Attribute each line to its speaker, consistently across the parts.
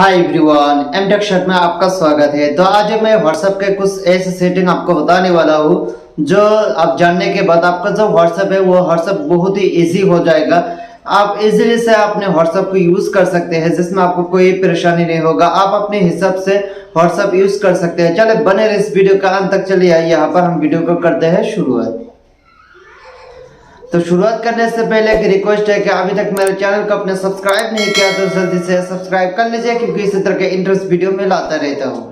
Speaker 1: Hi everyone, MTech shirt में आपका स्वागत है। तो आज मैं व्हाट्सएप के कुछ ऐसे सेटिंग आपको बताने वाला हूँ जो आप जानने के बाद आपका जो व्हाट्सएप है वो व्हाट्सएप बहुत ही इजी हो जाएगा। आप इजीली से अपने व्हाट्सएप को यूज कर सकते हैं जिसमें आपको कोई परेशानी नहीं होगा। आप अपने हिसाब से व्हाट्सएप यूज कर सकते हैं। चले बने रहे इस वीडियो का अंत तक। चलिए यहाँ पर हम वीडियो को करते हैं शुरुआत। तो शुरुआत करने से पहले एक रिक्वेस्ट है कि अभी तक मेरे चैनल को आपने सब्सक्राइब नहीं किया तो जल्दी से सब्सक्राइब कर लीजिए, क्योंकि इसी तरह के इंटरेस्ट वीडियो में लाता रहता हूँ।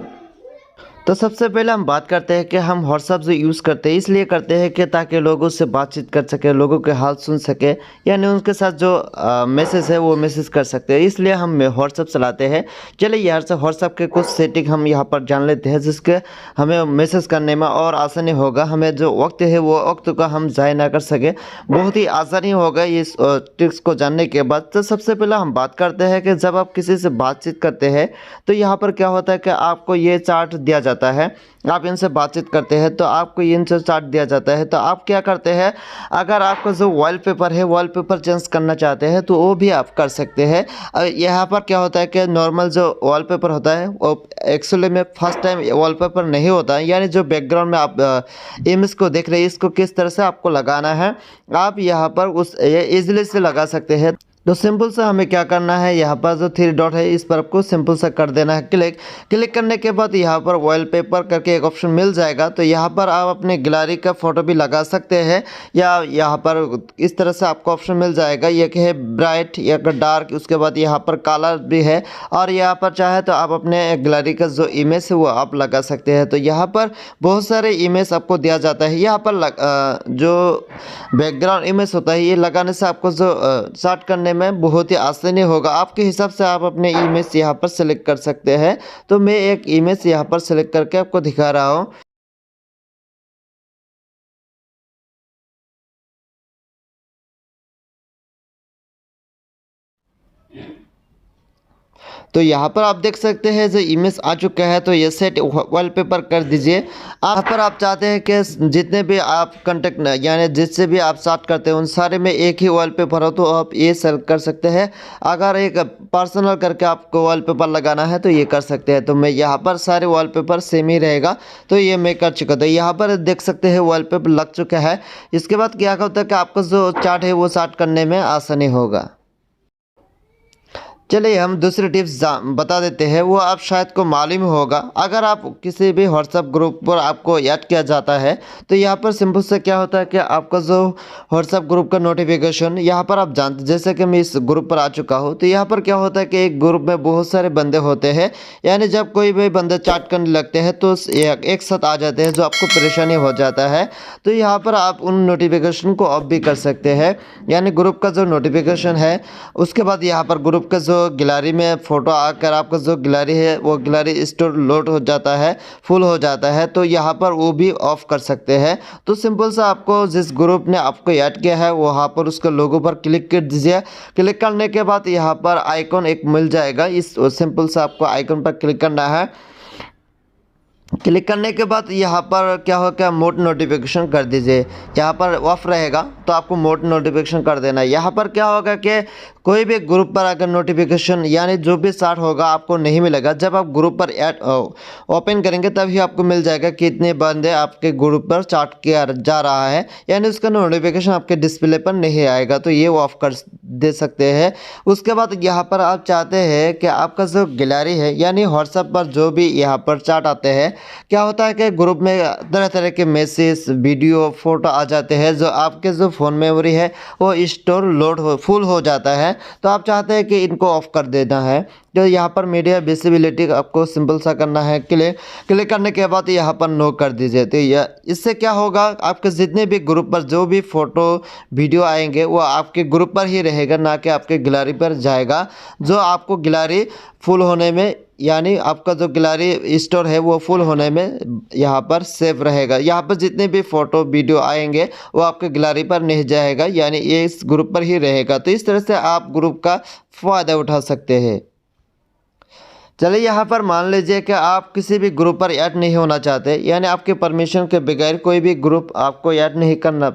Speaker 1: तो सबसे पहले हम बात करते हैं कि हम व्हाट्सएप जो यूज़ करते हैं इसलिए करते हैं कि ताकि लोगों से बातचीत कर सके, लोगों के हाल सुन सके, यानी उनके साथ जो मैसेज है वो मैसेज कर सकते हैं, इसलिए हम व्हाट्सएप चलाते हैं। चलिए यार से व्हाट्सएप के कुछ सेटिंग हम यहाँ पर जान लेते हैं जिसके हमें मैसेज करने में और आसानी होगा। हमें जो वक्त है वो वक्त का हम ज़ाया ना कर सके, बहुत ही आसानी होगा इस ट्रिक्स को जानने के बाद। तो सबसे पहले हम बात करते हैं कि जब आप किसी से बातचीत करते हैं तो यहाँ पर क्या होता है कि आपको ये चार्ट दिया जाता है। आप इनसे बातचीत करते हैं तो आपको इनसे चार्ट दिया जाता है। तो आप क्या करते हैं, अगर आपका जो वॉलपेपर है वॉलपेपर चेंज करना चाहते हैं तो वो भी आप कर सकते हैं। यहाँ पर क्या होता है कि नॉर्मल जो वॉलपेपर होता है वो एक्चुअली में फर्स्ट टाइम वॉलपेपर नहीं होता है, यानी जो बैकग्राउंड में आप इमेज को देख रहे हैं इसको किस तरह से आपको लगाना है आप यहाँ पर उस ईजिली से लगा सकते हैं। तो सिंपल सा हमें क्या करना है, यहाँ पर जो 3 डॉट है इस पर आपको सिंपल सा कर देना है क्लिक करने के बाद यहाँ पर वॉलपेपर करके एक ऑप्शन मिल जाएगा। तो यहाँ पर आप अपने गैलरी का फ़ोटो भी लगा सकते हैं, या यहाँ पर इस तरह से आपको ऑप्शन मिल जाएगा। एक है ब्राइट, एक डार्क, उसके बाद यहाँ पर कलर भी है, और यहाँ पर चाहे तो आप अपने गैलरी का जो इमेज है वो आप लगा सकते हैं। तो यहाँ पर बहुत सारे इमेज आपको दिया जाता है। यहाँ पर जो बैकग्राउंड इमेज होता है ये लगाने से आपको जो चार्ट करने में बहुत ही आसानी होगा। आपके हिसाब से आप अपने इमेज यहाँ पर सेलेक्ट कर सकते हैं। तो मैं एक इमेज यहाँ पर सेलेक्ट करके आपको दिखा रहा हूँ। तो यहाँ पर आप देख सकते हैं जो इमेज आ चुका है, तो ये सेट वॉलपेपर कर दीजिए। यहाँ पर आप चाहते हैं कि जितने भी आप कंटेक्ट यानी जिससे भी आप चाट करते हैं उन सारे में एक ही वॉलपेपर हो तो आप ये सेलेक्ट कर सकते हैं। अगर एक पर्सनल करके आपको वॉलपेपर लगाना है तो ये कर सकते हैं। तो मैं यहाँ पर सारे वॉलपेपर सेम ही रहेगा, तो ये मैं कर चुका। तो यहाँ पर देख सकते हैं वॉलपेपर लग चुका है। इसके बाद क्या होता है कि आपका जो चार्ट है वो चार्ट करने में आसानी होगा। चलिए हम दूसरी टिप्स बता देते हैं, वो आप शायद को मालूम होगा। अगर आप किसी भी व्हाट्सएप ग्रुप पर आपको याद किया जाता है तो यहाँ पर सिंपल से क्या होता है कि आपका जो व्हाट्सएप ग्रुप का नोटिफिकेशन यहाँ पर आप जानते, जैसे कि मैं इस ग्रुप पर आ चुका हूँ। तो यहाँ पर क्या होता है कि एक ग्रुप में बहुत सारे बंदे होते हैं, यानी जब कोई भी बंदे चैट करने लगते हैं तो एक साथ आ जाते हैं, जो आपको परेशानी हो जाता है। तो यहाँ पर आप उन नोटिफिकेशन को ऑफ भी कर सकते हैं, यानी ग्रुप का जो नोटिफिकेशन है उसके बाद यहाँ पर ग्रुप का जो गैलरी में फ़ोटो आकर आपका जो गैलरी है वो गैलरी स्टोर लोड हो जाता है, फुल हो जाता है, तो यहाँ पर वो भी ऑफ कर सकते हैं। तो सिंपल सा आपको जिस ग्रुप ने आपको ऐड किया है वहाँ पर उसके लोगो पर क्लिक कर दीजिए। क्लिक करने के बाद यहाँ पर आइकॉन एक मिल जाएगा, इस सिंपल सा आपको आइकॉन पर क्लिक करना है। क्लिक करने के बाद यहाँ पर क्या होगा, मोड नोटिफिकेशन कर दीजिए। यहाँ पर ऑफ रहेगा तो आपको मोड नोटिफिकेशन कर देना है। यहाँ पर क्या होगा कि कोई भी ग्रुप पर अगर नोटिफिकेशन यानी जो भी चार्ट होगा आपको नहीं मिलेगा। जब आप ग्रुप पर ऐड ओपन करेंगे तभी आपको मिल जाएगा कि इतने बंदे आपके ग्रुप पर चार्ट किया जा रहा है, यानी उसका नोटिफिकेशन आपके डिस्प्ले पर नहीं आएगा। तो ये ऑफ कर दे सकते हैं। उसके बाद यहाँ पर आप चाहते हैं कि आपका जो गैलरी है यानी व्हाट्सएप पर जो भी यहाँ पर चार्ट आते हैं, क्या होता है कि ग्रुप में तरह तरह के मैसेज, वीडियो, फोटो आ जाते हैं, जो आपके जो फ़ोन मेमोरी है वो स्टोर लोड फुल हो जाता है। तो आप चाहते हैं कि इनको ऑफ कर देना है। तो यहाँ पर मीडिया विजिबिलिटी आपको सिंपल सा करना है, क्लिक करने के बाद यहाँ पर नो कर दीजिए। तो यह इससे क्या होगा, आपके जितने भी ग्रुप पर जो भी फ़ोटो वीडियो आएंगे वो आपके ग्रुप पर ही रहेगा, ना कि आपके गैलरी पर जाएगा, जो आपको गैलरी फुल होने में यानी आपका जो गैलरी स्टोर है वो फुल होने में यहाँ पर सेव रहेगा। यहाँ पर जितने भी फ़ोटो वीडियो आएंगे वो आपके गैलरी पर नहीं जाएगा, यानी ये इस ग्रुप पर ही रहेगा। तो इस तरह से आप ग्रुप का फ़ायदा उठा सकते हैं। चलिए यहाँ पर मान लीजिए कि आप किसी भी ग्रुप पर ऐड नहीं होना चाहते, यानी आपके परमिशन के बगैर कोई भी ग्रुप आपको ऐड नहीं करना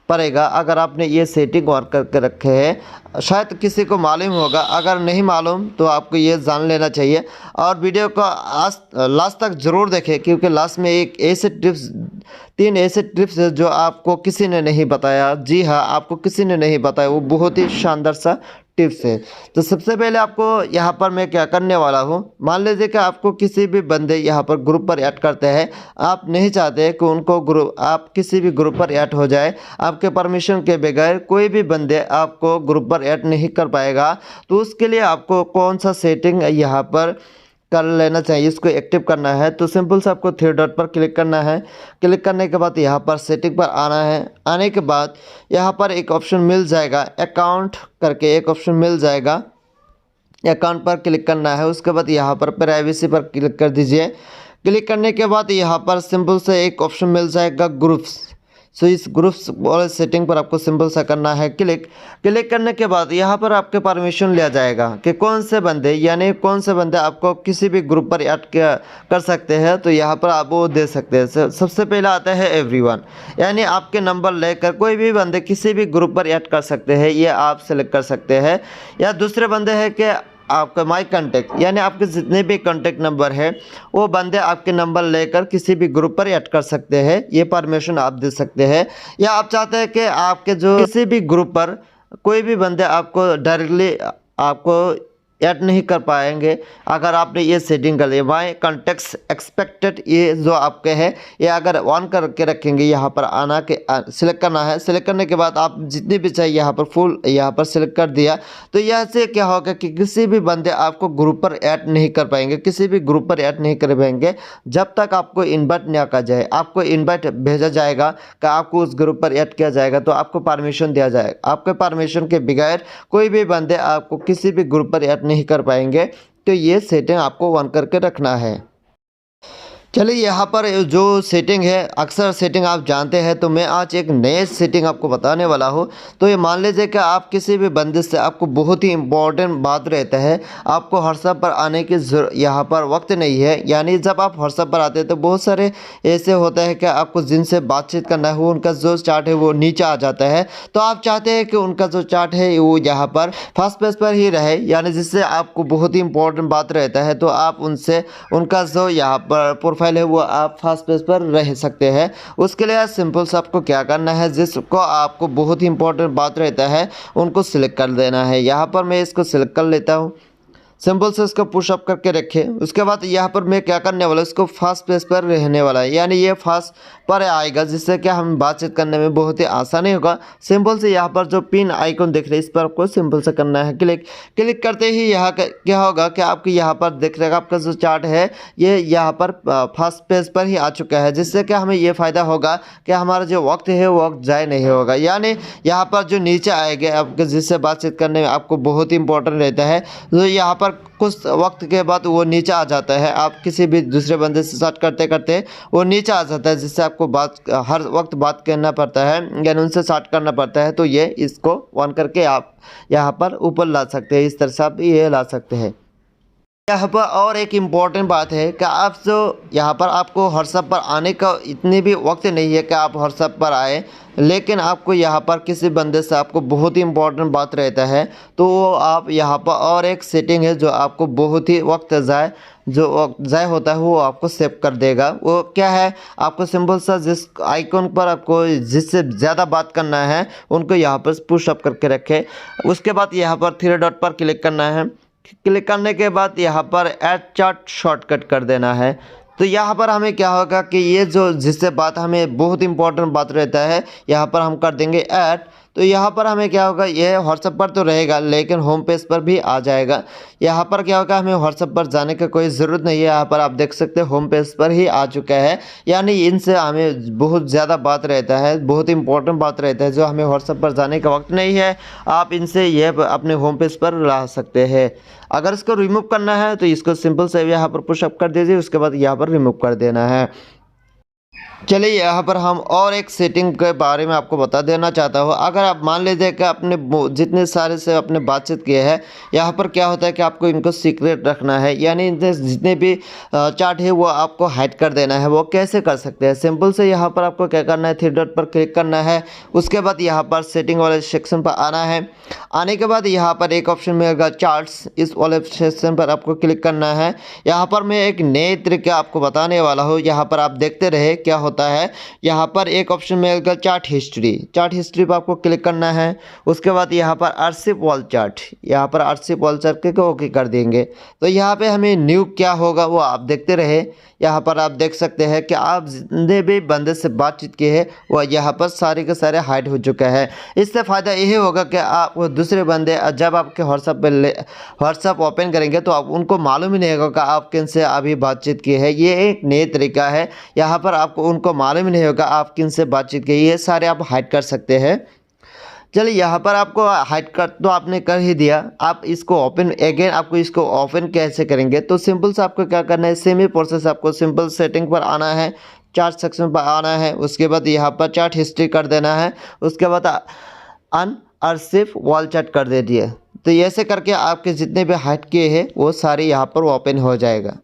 Speaker 1: पड़ेगा अगर आपने ये सेटिंग ऑन करके रखे हैं। शायद किसी को मालूम होगा, अगर नहीं मालूम तो आपको ये जान लेना चाहिए। और वीडियो को लास्ट तक ज़रूर देखें, क्योंकि लास्ट में एक ऐसे टिप्स 3 ऐसे टिप्स है जो आपको किसी ने नहीं बताया। जी हाँ, आपको किसी ने नहीं बताया, वो बहुत ही शानदार सा टिप्स है। तो सबसे पहले आपको यहाँ पर मैं क्या करने वाला हूँ, मान लीजिए कि आपको किसी भी बंदे यहाँ पर ग्रुप पर ऐड करते हैं, आप नहीं चाहते कि उनको ग्रुप आप किसी भी ग्रुप पर ऐड हो जाए, आपके परमिशन के बगैर कोई भी बंदे आपको ग्रुप पर ऐड नहीं कर पाएगा। तो उसके लिए आपको कौन सा सेटिंग यहाँ पर कर लेना चाहिए, इसको एक्टिव करना है। तो सिंपल से आपको थ्री डॉट पर क्लिक करना है। क्लिक करने के बाद यहाँ पर सेटिंग पर आना है। आने के बाद यहाँ पर एक ऑप्शन मिल जाएगा, अकाउंट करके एक ऑप्शन मिल जाएगा, अकाउंट पर क्लिक करना है। उसके बाद यहाँ पर प्राइवेसी पर क्लिक कर दीजिए। क्लिक करने के बाद यहाँ पर सिंपल से एक ऑप्शन मिल जाएगा ग्रुप्स। सो इस ग्रुप्स वाले सेटिंग पर आपको सिंपल सा करना है क्लिक। क्लिक करने के बाद यहाँ पर आपके परमिशन लिया जाएगा कि कौन से बंदे, यानी कौन से बंदे आपको किसी भी ग्रुप पर ऐड कर सकते हैं। तो यहाँ पर आप वो दे सकते हैं। सबसे पहला आता है एवरीवन, यानी आपके नंबर लेकर कोई भी बंदे किसी भी ग्रुप पर ऐड कर सकते हैं, ये आप सेलेक्ट कर सकते हैं। या दूसरे बंदे हैं कि आपका माई कॉन्टैक्ट, यानी आपके जितने भी कॉन्टैक्ट नंबर है वो बंदे आपके नंबर लेकर किसी भी ग्रुप पर ऐड कर सकते हैं, ये परमिशन आप दे सकते हैं। या आप चाहते हैं कि आपके जो किसी भी ग्रुप पर कोई भी बंदे आपको डायरेक्टली आपको ऐड नहीं कर पाएंगे अगर आपने ये सेटिंग कर लिया। माई कॉन्टैक्ट्स एक्सपेक्टेड, ये जो आपके है ये अगर ऑन करके रखेंगे, यहाँ पर आना के सिलेक्ट करना है। सिलेक्ट करने के बाद आप जितनी भी चाहिए यहाँ पर फुल यहाँ पर सिलेक्ट कर दिया। तो यहाँ से क्या होगा कि किसी भी बंदे आपको ग्रुप पर ऐड नहीं कर पाएंगे, किसी भी ग्रुप पर ऐड नहीं कर पाएंगे जब तक आपको इन्वाइट ना किया जाए। आपको इन्वाइट भेजा जाएगा कि आपको उस ग्रुप पर ऐड किया जाएगा, तो आपको परमिशन दिया जाएगा। आपके परमिशन के बगैर कोई भी बंदे आपको किसी भी ग्रुप पर ऐड नहीं कर पाएंगे। तो ये सेटिंग आपको ऑन करके रखना है। चलिए, यहाँ पर जो सेटिंग है, अक्सर सेटिंग आप जानते हैं, तो मैं आज एक नए सेटिंग आपको बताने वाला हूँ। तो ये मान लीजिए कि आप किसी भी बंदे से आपको बहुत ही इम्पोर्टेंट बात रहता है, आपको व्हाट्सएप पर आने की यहाँ पर वक्त नहीं है। यानी जब आप व्हाट्सएप पर आते हैं तो बहुत सारे ऐसे होता है कि आपको जिनसे बातचीत करना है वो उनका जो चार्ट है वो नीचे आ जाता है। तो आप चाहते हैं कि उनका जो चार्ट है वो यहाँ पर फर्स्ट पेज पर ही रहे, यानी जिससे आपको बहुत ही इंपॉर्टेंट बात रहता है, तो आप उनसे उनका जो यहाँ पर प्रोफाइल है वो आप फर्स्ट पेज पर रह सकते हैं। उसके लिए सिंपल से आपको क्या करना है, जिसको आपको बहुत ही इंपॉर्टेंट बात रहता है उनको सिलेक्ट कर देना है। यहाँ पर मैं इसको सिलेक्ट कर लेता हूँ। सिंपल से इसको पुशअप करके रखें। उसके बाद यहाँ पर मैं क्या करने वाला, इसको फर्स्ट पेज पर रहने वाला है, यानी ये फर्स्ट पर आएगा, जिससे कि हम बातचीत करने में बहुत ही आसानी होगा। सिंपल से यहाँ पर जो पिन आइकन दिख रहा है इस पर आपको सिंपल से करना है क्लिक। क्लिक करते ही यहाँ क्या होगा कि आपको यहाँ पर दिख रहेगा आपका जो चार्ट है ये यहाँ पर फर्स्ट पेज पर ही आ चुका है, जिससे कि हमें ये फ़ायदा होगा कि हमारा जो वक्त है वो वक्त ज़ाय नहीं होगा। यानी यहाँ पर जो नीचे आएंगे आपके जिससे बातचीत करने में आपको बहुत ही इंपॉर्टेंट रहता है, तो यहाँ पर कुछ वक्त के बाद वो नीचे आ जाता है। आप किसी भी दूसरे बंदे से स्टार्ट करते करते वो नीचे आ जाता है, जिससे आपको बात हर वक्त बात करना पड़ता है, यानी उनसे स्टार्ट करना पड़ता है। तो ये इसको ऑन करके आप यहाँ पर ऊपर ला सकते हैं, इस तरह से आप ये ला सकते हैं। यहाँ पर और एक इम्पॉर्टेंट बात है कि आप जो यहाँ पर आपको व्हाट्सएप पर आने का इतनी भी वक्त नहीं है कि आप व्हाट्सएप पर आए, लेकिन आपको यहाँ पर किसी बंदे से आपको बहुत ही इम्पोर्टेंट बात रहता है, तो आप यहाँ पर और एक सेटिंग है जो आपको बहुत ही वक्त ज़ाय होता है वो आपको सेव कर देगा। वो क्या है, आपको सिंपल सा जिस आइकन पर आपको जिससे ज़्यादा बात करना है उनको यहाँ पर पुश अप करके रखें। उसके बाद यहाँ पर थ्री डॉट पर क्लिक करना है। क्लिक करने के बाद यहाँ पर ऐड चार्ट शॉर्टकट कर देना है। तो यहाँ पर हमें क्या होगा कि ये जो जिससे बात हमें बहुत इंपॉर्टेंट बात रहता है यहाँ पर हम कर देंगे ऐड। तो यहाँ पर हमें क्या होगा, ये व्हाट्सएप पर तो रहेगा लेकिन होम पेज पर भी आ जाएगा। यहाँ पर क्या होगा, हमें व्हाट्सएप पर जाने की कोई ज़रूरत नहीं है। यहाँ पर आप देख सकते हैं होम पेज पर ही आ चुका है। यानी इनसे हमें बहुत ज़्यादा बात रहता है, बहुत इंपॉर्टेंट बात रहता है जो हमें व्हाट्सएप पर जाने का वक्त नहीं है, आप इनसे ये अपने होम पेज पर ला सकते हैं। अगर इसको रिमूव करना है तो इसको सिंपल से यहाँ पर पुशअप कर दीजिए, उसके बाद यहाँ पर रिमूव कर देना है। चलिए यहाँ पर हम और एक सेटिंग के बारे में आपको बता देना चाहता हूँ। अगर आप मान लीजिए कि आपने जितने सारे से अपने बातचीत किए हैं, यहाँ पर क्या होता है कि आपको इनको सीक्रेट रखना है, यानी इनसे जितने भी चार्ट है वो आपको हाइड कर देना है। वो कैसे कर सकते हैं? सिंपल से यहाँ पर आपको क्या करना है, थ्री डॉट पर क्लिक करना है। उसके बाद यहाँ पर सेटिंग वाले सेक्शन पर आना है। आने के बाद यहाँ पर एक ऑप्शन मिलेगा चार्ट्स, इस वाले सेक्शन पर आपको क्लिक करना है। यहाँ पर मैं एक नए तरीके आपको बताने वाला हूँ, यहाँ पर आप देखते रहे क्या होता है। यहाँ पर एक ऑप्शन मिलेगा चार्ट हिस्ट्री, चार्ट हिस्ट्री पर आपको क्लिक करना है। उसके बाद यहाँ पर आरसीएफ वॉल चार्ट, यहाँ पर आरसीएफ वॉल चार्ट को ओके कर देंगे। तो यहाँ पे हमें न्यू क्या होगा वो आप देखते रहे। यहाँ पर आप देख सकते हैं कि आप जितने भी बंदे से बातचीत की है वो यहाँ पर सारे के सारे हाइड हो चुका है। इससे फ़ायदा यही होगा कि आप वो दूसरे बंदे जब आपके व्हाट्सएप पर व्हाट्सएप ओपन करेंगे तो आप उनको मालूम ही नहीं होगा कि आप किन से अभी बातचीत की है। ये एक नई तरीका है, यहाँ पर आपको उनको मालूम ही नहीं होगा आप किन से बातचीत की। ये सारे आप हाइड कर सकते हैं। चलिए यहाँ पर आपको हाइड कर तो आपने कर ही दिया। आप इसको ओपन अगेन आपको इसको ओपन कैसे करेंगे? तो सिंपल से आपको क्या करना है, सेम ही प्रोसेस। आपको सिंपल सेटिंग पर आना है, चार्ट सेक्शन पर आना है। उसके बाद यहाँ पर चार्ट हिस्ट्री कर देना है। उसके बाद अनआर्शिव वॉल चार्ट कर दीजिए। तो ऐसे करके आपके जितने भी हाइड किए हैं वो सारे यहाँ पर ओपन हो जाएगा।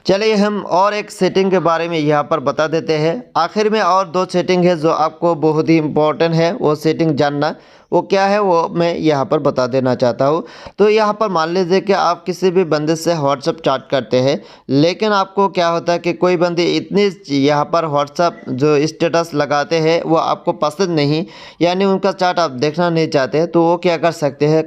Speaker 1: चलिए हम और एक सेटिंग के बारे में यहाँ पर बता देते हैं। आखिर में और दो सेटिंग है जो आपको बहुत ही इम्पोर्टेंट है, वो सेटिंग जानना वो क्या है वो मैं यहाँ पर बता देना चाहता हूँ। तो यहाँ पर मान लीजिए कि आप किसी भी बंदे से व्हाट्सअप चैट करते हैं, लेकिन आपको क्या होता है कि कोई बंदे इतनी यहाँ पर व्हाट्सअप जो स्टेटस लगाते हैं वो आपको पसंद नहीं, यानी उनका चैट आप देखना नहीं चाहते, तो वो क्या कर सकते हैं।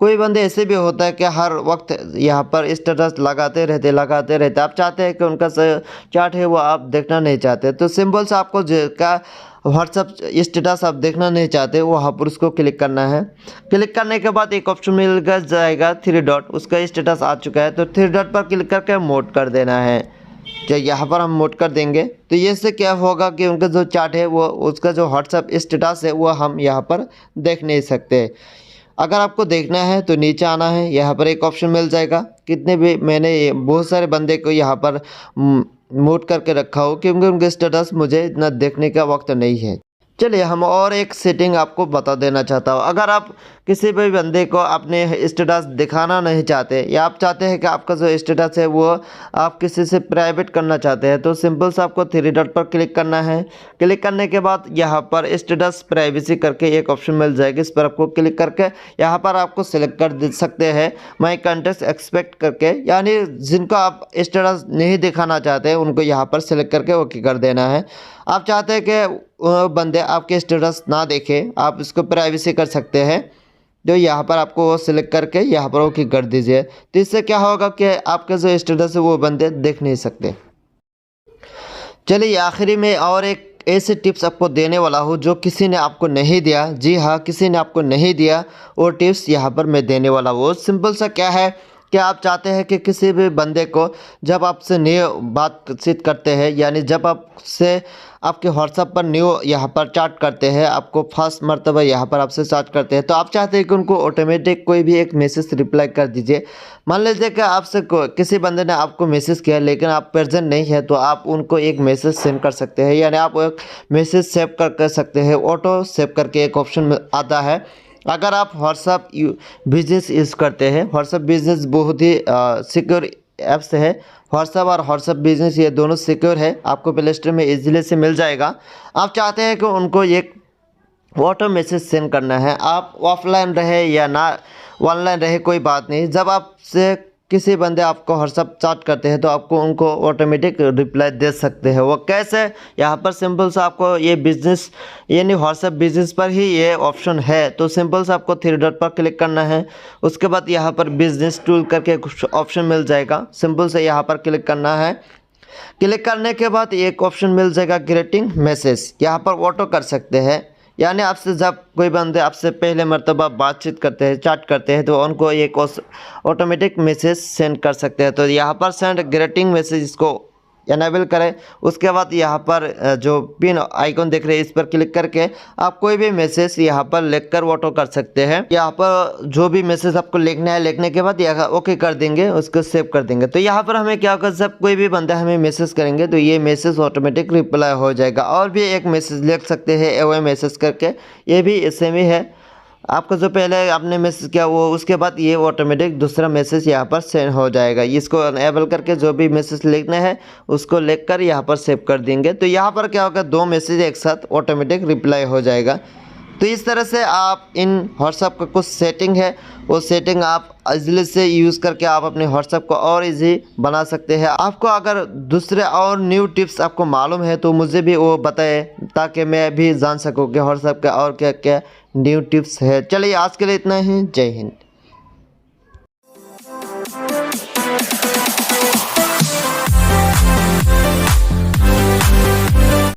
Speaker 1: कोई बंदे ऐसे भी होता है कि हर वक्त यहाँ पर स्टेटस लगाते रहते। आप चाहते हैं कि उनका चैट है वो आप देखना नहीं चाहते, तो सिंपल से आपको जिसका व्हाट्सअप स्टेटस आप देखना नहीं चाहते वहाँ पर उसको क्लिक करना है। क्लिक करने के बाद एक ऑप्शन मिल जाएगा थ्री डॉट, उसका स्टेटस आ चुका है तो थ्री डॉट पर क्लिक करके मोड कर देना है। जो यहाँ पर हम मोड कर देंगे तो ये से क्या होगा कि उनका जो चैट है वो उसका जो व्हाट्सअप स्टेटस है वो हम यहाँ पर देख नहीं सकते। अगर आपको देखना है तो नीचे आना है, यहाँ पर एक ऑप्शन मिल जाएगा। कितने भी मैंने बहुत सारे बंदे को यहाँ पर म्यूट करके रखा हो क्योंकि उनके स्टेटस मुझे इतना देखने का वक्त नहीं है। चलिए हम और एक सेटिंग आपको बता देना चाहता हूँ। अगर आप किसी भी बंदे को अपने स्टेटस दिखाना नहीं चाहते या आप चाहते हैं कि आपका जो स्टेटस है वो आप किसी से प्राइवेट करना चाहते हैं, तो सिंपल से आपको थ्री डॉट पर क्लिक करना है। क्लिक करने के बाद यहाँ पर स्टेटस प्राइवेसी करके एक ऑप्शन मिल जाएगी, इस पर आपको क्लिक करके यहाँ पर आपको सिलेक्ट कर दे सकते हैं माई कंटेंट्स एक्सपेक्ट करके, यानी जिनको आप स्टेटस नहीं दिखाना चाहते हैं उनको यहाँ पर सिलेक्ट करके ओके कर देना है। आप चाहते हैं कि बंदे आपके स्टेटस ना देखें, आप इसको प्राइवेसी कर सकते हैं, जो यहाँ पर आपको वो सिलेक्ट करके यहाँ पर ओके कर दीजिए। तो इससे क्या होगा कि आपका जो स्टेटस है वो बंदे देख नहीं सकते। चलिए आखिरी में और एक ऐसे टिप्स आपको देने वाला हूँ जो किसी ने आपको नहीं दिया। जी हाँ, किसी ने आपको नहीं दिया, वो टिप्स यहाँ पर मैं देने वाला हूँ। सिंपल सा क्या है कि आप चाहते हैं कि किसी भी बंदे को जब आपसे न्यू बातचीत करते हैं, यानी जब आपसे आपके व्हाट्सएप पर न्यू यहाँ पर चैट करते हैं, आपको फर्स्ट मर्तबा यहाँ पर आपसे चैट करते हैं, तो आप चाहते हैं कि उनको ऑटोमेटिक कोई भी एक मैसेज रिप्लाई कर दीजिए। मान लीजिए कि आपसे किसी बंदे ने आपको मैसेज किया लेकिन आप प्रेजेंट नहीं है, तो आप उनको एक मैसेज सेंड कर सकते हैं, यानी आप एक मैसेज सेव कर सकते हैं। ऑटो सेव करके एक ऑप्शन आता है। अगर आप व्हाट्सअप बिजनेस यूज़ करते हैं, व्हाट्सअप बिजनेस बहुत ही सिक्योर ऐप्स है। व्हाट्सअप और व्हाट्सअप बिजनेस ये दोनों सिक्योर है, आपको प्ले स्टोर में इजीली से मिल जाएगा। आप चाहते हैं कि उनको एक ऑटो मैसेज सेंड करना है, आप ऑफलाइन रहे या ना ऑनलाइन रहे कोई बात नहीं, जब आपसे किसी बंदे आपको व्हाट्सअप चैट करते हैं तो आपको उनको ऑटोमेटिक रिप्लाई दे सकते हैं। वो कैसे? यहाँ पर सिंपल से आपको ये बिजनेस यानी व्हाट्सएप बिजनेस पर ही ये ऑप्शन है, तो सिंपल से आपको थ्री डॉट पर क्लिक करना है। उसके बाद यहाँ पर बिजनेस टूल करके कुछ ऑप्शन मिल जाएगा, सिंपल से यहाँ पर क्लिक करना है। क्लिक करने के बाद एक ऑप्शन मिल जाएगा ग्रीटिंग मैसेज, यहाँ पर ऑटो कर सकते हैं, यानी आपसे जब कोई बंदे आपसे पहले मर्तबा बातचीत करते हैं चैट करते हैं तो उनको एक ऑटोमेटिक मैसेज सेंड कर सकते हैं। तो यहाँ पर सेंड ग्रीटिंग मैसेज इसको इनेबल करें। उसके बाद यहाँ पर जो पिन आइकॉन देख रहे हैं इस पर क्लिक करके आप कोई भी मैसेज यहाँ पर लिखकर ऑटो कर सकते हैं। यहाँ पर जो भी मैसेज आपको लिखना है, लिखने के बाद यहाँ ओके कर देंगे, उसको सेव कर देंगे। तो यहाँ पर हमें क्या होगा, जब कोई भी बंदा हमें मैसेज करेंगे तो ये मैसेज ऑटोमेटिक रिप्लाई हो जाएगा। और भी एक मैसेज लिख सकते हैं एवे मैसेज करके, ये भी सेम ही है। आपको जो पहले आपने मैसेज किया वो, उसके बाद ये ऑटोमेटिक दूसरा मैसेज यहाँ पर सेंड हो जाएगा। इसको अनेबल करके जो भी मैसेज लिखना है उसको लिख कर यहाँ पर सेव कर देंगे। तो यहाँ पर क्या होगा, 2 मैसेज एक साथ ऑटोमेटिक रिप्लाई हो जाएगा। तो इस तरह से आप इन व्हाट्सएप का कुछ सेटिंग है, वो सेटिंग आप इजीली से यूज़ करके आप अपने व्हाट्सएप को और इजी बना सकते हैं। आपको अगर दूसरे और न्यू टिप्स आपको मालूम है तो मुझे भी वो बताएं, ताकि मैं भी जान सकूँ कि व्हाट्सएप का और क्या क्या न्यू टिप्स है। चलिए आज के लिए इतना ही। जय हिंद।